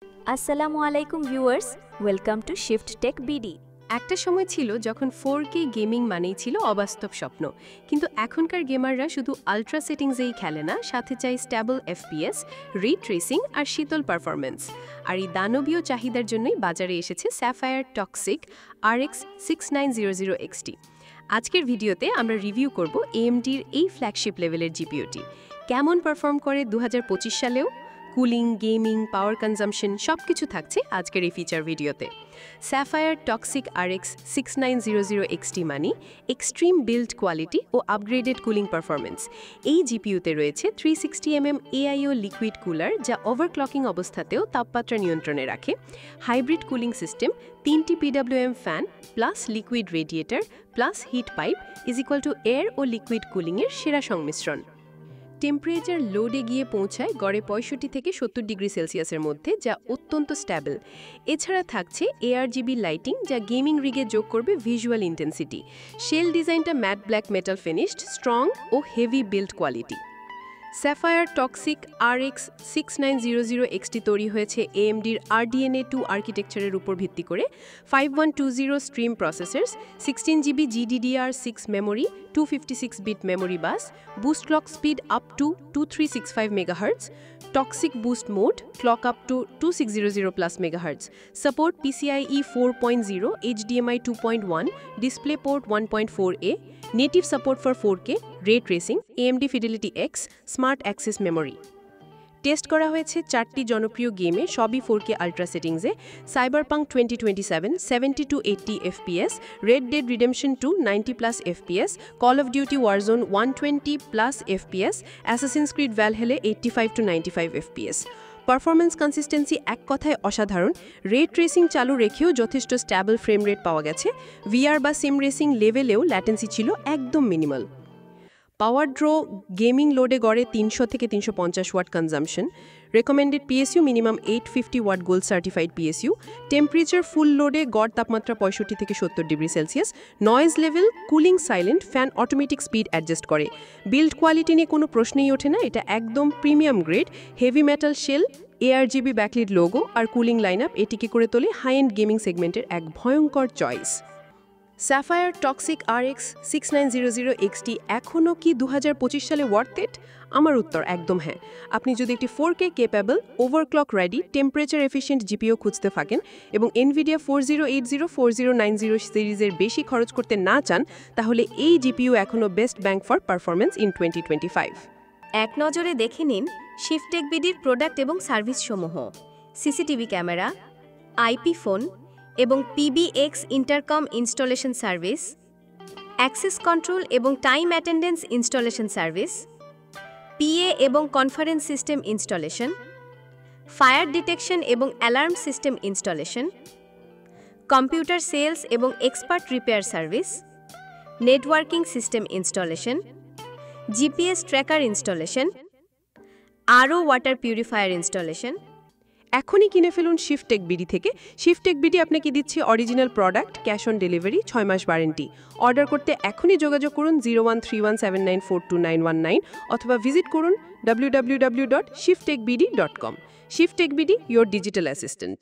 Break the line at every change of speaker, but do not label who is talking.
আসসালামু আলাইকুম viewers, welcome to shift tech BD.
একটা সময় ছিল যখন 4K গেমিং মানেই ছিল অবাস্তব স্বপ্ন, কিন্তু এখনকার গেমাররা শুধু আলট্রা সেটিংসেই খেলে না, সাথে চাই স্ট্যাবল FPS, রে ট্রেসিং আর শীতল পারফরম্যান্স। আর এই দানবীয় চাহিদার জন্যই বাজারে এসেছে স্যাফায়ার টক্সিক RX 6900 XT। আজকের ভিডিওতে আমরা রিভিউ করব AMDর এই ফ্ল্যাগশিপ লেভেলের জিপিইউটি কেমন পারফর্ম করে 2025 সালেও। কুলিং, গেমিং, পাওয়ার কনজাম্পশন সবকিছু থাকছে আজকের এই ফিচার ভিডিওতে। স্যাফায়ার টক্সিক RX 6900 XT মানে এক্সট্রিম বিল্ড কোয়ালিটি ও আপগ্রেডেড কুলিং পারফরমেন্স। এই জিপিইউতে রয়েছে 360mm AIO লিকুইড কুলার, যা ওভারক্লকিং অবস্থাতেও তাপমাত্রা নিয়ন্ত্রণে রাখে, হাইব্রিড কুলিং সিস্টেম, 3টি PWM fan plus liquid radiator plus heat pipe air ও লিকুইড কুলিংয়ের সেরা সংমিশ্রণ। টেম্পারেচার লোডে গিয়ে পৌঁছায় গড়ে 65 থেকে 70 ডিগ্রি সেলসিয়াসের মধ্যে, যা অত্যন্ত স্ট্যাবল। এছাড়া থাকছে ARGB লাইটিং, যা গেমিং রিগে যোগ করবে ভিজুয়াল ইন্টেন্সিটি। শেল ডিজাইনটা matte black metal finished, strong ও heavy build quality. Sapphire Toxic RX 6900 XT তৈরি হয়েছে AMDর RDNA 2 আর্কিটেকচারের উপর ভিত্তি করে। 5120 stream processors, 16GB GDDR6 memory, 256-বিট memory bus, boost clock speed up to 2365 MHz, toxic boost mode, clock up to 2600+ MHz, support PCIe 4.0, HDMI 2.1, display port 1.4a, native support for 4K, ray tracing, AMD Fidelity X, smart access memory. Test করা হয়েছে 4টি জনপ্রিয় গেমে, সবই 4K ultra সেটিংসে। Cyberpunk 2027 70-80 FPS, Red Dead Redemption 2 90+ FPS, Call of duty warzone 120+ FPS, Assassin's Creed ভ্যালহেলে 85-95 FPS। Performance consistency এক কথায় অসাধারণ। রে ট্রেসিং চালু রেখেও যথেষ্ট স্ট্যাবল ফ্রেম রেট পাওয়া গেছে। VR বা সিম রেসিং লেভেলেও ল্যাটেন্সি ছিল একদম মিনিমাল। পাওয়ার ড্র গেমিং লোডে গড়ে 300 থেকে 350 watt consumption. Recommended PSU minimum 850 watt gold certified PSU। Temperature full লোডে গড় তাপমাত্রা 65 থেকে 70 degree Celsius. Noise level cooling silent, fan automatic speed adjust করে। বিল্ড কোয়ালিটি নিয়ে কোনো প্রশ্নই ওঠে না, এটা একদম premium grade. Heavy metal shell, ARGB backlit logo আর কুলিং লাইন আপ এটিকে করে তোলে হাই এন্ড গেমিং সেগমেন্টের এক ভয়ঙ্কর choice. Sapphire Toxic RX 6900 XT এখনও কি 2025 সালে ওয়ার্থ ইট? আমার উত্তর একদম হ্যাঁ। আপনি যদি একটি 4K capable, overclock ready, temperature efficient GPU খুঁজতে থাকেন এবং NVIDIA 4080 4090 সিরিজের বেশি খরচ করতে না চান, তাহলে এই জিপিইউ এখনও best bang for performance in 2025।
এক নজরে দেখে নিন শিফট টেক বিডির প্রোডাক্ট এবং সার্ভিস সমূহ: সিসিটিভি ক্যামেরা, IP ফোন এবং PBX intercom installation service, access control এবং time attendance installation service, PA এবং conference system installation, fire detection এবং alarm system installation, computer sales এবং expert repair service, networking system installation, GPS tracker installation, RO water purifier installation.
এখনই কিনে ফেলুন Shift tech BD থেকে। Shift take BD আপনাকে দিচ্ছে original product, cash on delivery, 6 মাস warranty. Order করতে এখনই যোগাযোগ করুন 0131794219 অথবা ভিজিট করুন www.shifttechbd.com। Shift take BD, your digital assistant.